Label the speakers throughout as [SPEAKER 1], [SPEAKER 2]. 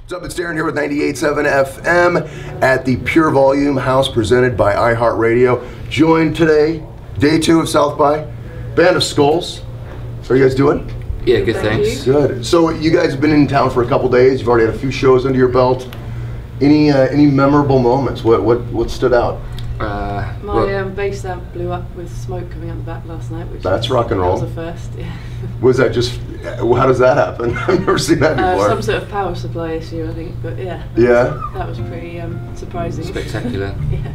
[SPEAKER 1] What's up, it's Darren here with 98.7 FM at the Pure Volume House presented by iHeartRadio. Joined today, day 2 of South by, Band of Skulls. How are you guys doing?
[SPEAKER 2] Yeah, good, thanks.
[SPEAKER 1] Good. So you guys have been in town for a couple days. You've already had a few shows under your belt. Any memorable moments? What stood out?
[SPEAKER 3] My bass amp blew up with smoke coming out the back last night.
[SPEAKER 1] That's rock and roll.
[SPEAKER 3] That was a first, yeah.
[SPEAKER 1] Was that just, how does that happen? I've never seen that before.
[SPEAKER 3] Some sort of power supply issue, I think, but yeah. That was pretty surprising.
[SPEAKER 2] Spectacular.
[SPEAKER 3] Yeah.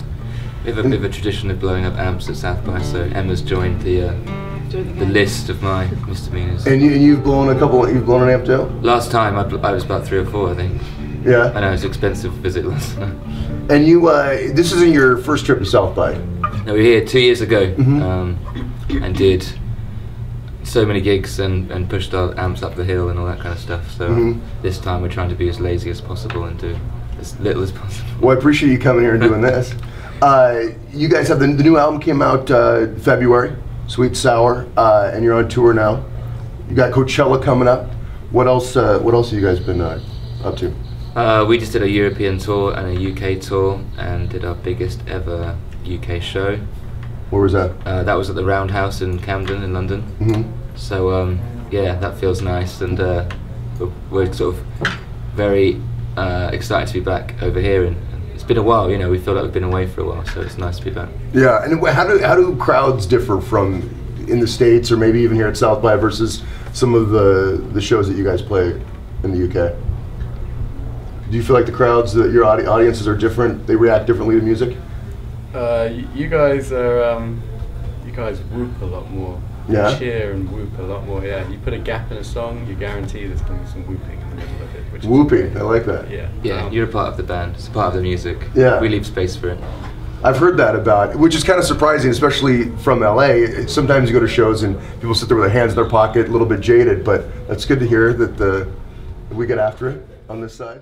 [SPEAKER 2] We have a bit of a tradition of blowing up amps at South by, so Emma's joined the list of my misdemeanors. And
[SPEAKER 1] you've blown an amp too?
[SPEAKER 2] Last time I was about 3 or 4, I think.
[SPEAKER 1] Yeah.
[SPEAKER 2] I know, it's expensive to visit last night.
[SPEAKER 1] And this isn't your first trip to South by?
[SPEAKER 2] No, we were here 2 years ago, and did so many gigs and pushed our amps up the hill and all that kind of stuff. So this time we're trying to be as lazy as possible and do as little as possible.
[SPEAKER 1] Well, I appreciate you coming here and doing this. You guys have the new album came out February, Sweet Sour, and you're on tour now. You got Coachella coming up. What else have you guys been up to?
[SPEAKER 2] We just did a European tour and a UK tour and did our biggest ever UK show.
[SPEAKER 1] Where was that?
[SPEAKER 2] That was at the Roundhouse in Camden in London. So yeah, that feels nice, and we're sort of very excited to be back over here. And it's been a while, you know. We feel like we've been away for a while, so it's nice to be back. Yeah, and how do crowds differ from in the States or maybe even here at South by versus some of the shows that you guys play in the UK? Do you feel like the crowds, your audiences are different? They react differently to music?
[SPEAKER 4] You guys whoop a lot more.
[SPEAKER 1] Yeah.
[SPEAKER 4] You cheer and whoop a lot more. Yeah. You put a gap in a song, you guarantee there's going to be some whooping in the middle of it.
[SPEAKER 1] Whooping, I like that.
[SPEAKER 4] Yeah.
[SPEAKER 2] Yeah, you're a part of the band. It's a part of the music.
[SPEAKER 1] Yeah.
[SPEAKER 2] We leave space for it.
[SPEAKER 1] I've heard that about, which is kind of surprising, especially from LA. Sometimes you go to shows and people sit there with their hands in their pocket, a little bit jaded, but that's good to hear that we get after it on this side.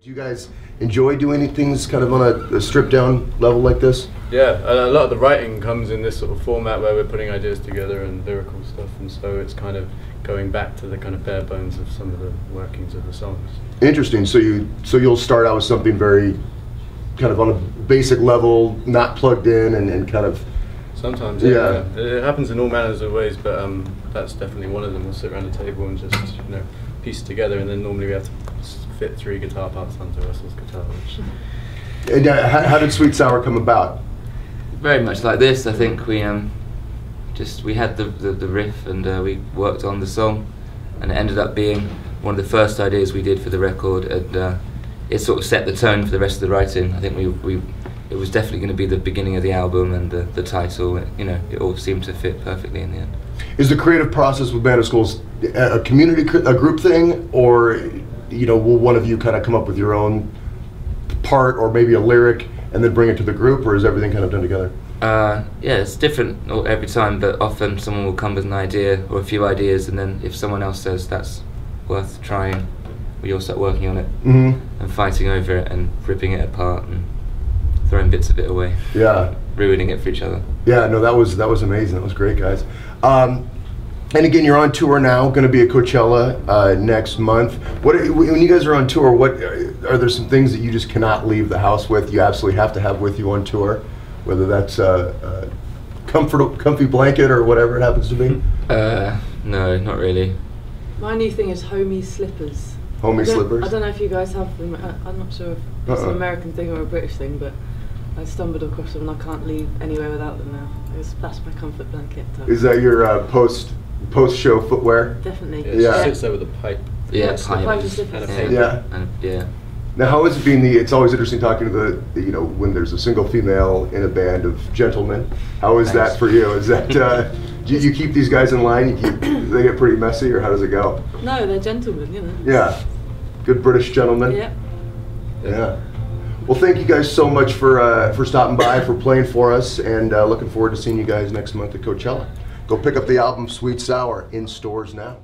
[SPEAKER 1] Do you guys enjoy doing things kind of on a stripped down level like this?
[SPEAKER 4] Yeah, and a lot of the writing comes in this sort of format where we're putting ideas together and lyrical stuff, and so it's kind of going back to the kind of bare bones of some of the workings of the songs. Interesting.
[SPEAKER 1] So you'll start out with something very kind of on a basic level, not plugged in, and kind of.
[SPEAKER 4] Sometimes, yeah. It happens in all manners of ways, but that's definitely one of them. We'll sit around a table and just piece it together, and then normally we have to fit 3 guitar parts onto Russell's guitar.
[SPEAKER 1] And how did Sweet Sour come about?
[SPEAKER 2] Very much like this. I think we had the riff and we worked on the song, and it ended up being one of the first ideas we did for the record, and it sort of set the tone for the rest of the writing. I think it was definitely going to be the beginning of the album and the title. It all seemed to fit perfectly in the end. Is
[SPEAKER 1] the creative process with Band of Skulls a group thing, or will one of you kind of come up with your own part or maybe a lyric and then bring it to the group, or is everything kind of done together? Yeah, it's different every time, but often someone will come with an idea or a few ideas, and then if someone else says that's worth trying, we all start working on it and fighting over it and ripping it apart and throwing bits of it away. Yeah. Ruining it for each other. Yeah, no, that was amazing. That was great, guys. And again, you're on tour now. Going to be at Coachella next month. When you guys are on tour, are there some things that you just cannot leave the house with? You absolutely have to have with you on tour, whether that's a comfy blanket or whatever it happens to be.
[SPEAKER 2] No, not really.
[SPEAKER 3] My new thing is homie slippers.
[SPEAKER 1] Homie slippers.
[SPEAKER 3] I don't know if you guys have them. I'm not sure if it's an American thing or a British thing, but I stumbled across them and I can't leave anywhere without them now. That's my comfort blanket.
[SPEAKER 1] Is that your post-show footwear?
[SPEAKER 3] Definitely.
[SPEAKER 4] Yeah. It sits there with a pipe.
[SPEAKER 2] Yeah,
[SPEAKER 3] pipe and slippers.
[SPEAKER 2] Yeah.
[SPEAKER 1] Now, how is it being it's always interesting talking to when there's a single female in a band of gentlemen. How is that for you? Is that, do you keep these guys in line? They get pretty messy, or how does it go?
[SPEAKER 3] No, they're gentlemen,
[SPEAKER 1] Yeah. Good British gentlemen.
[SPEAKER 3] Yeah.
[SPEAKER 1] Yeah. Well, thank you guys so much for stopping by, for playing for us, and looking forward to seeing you guys next month at Coachella. Go pick up the album Sweet Sour in stores now.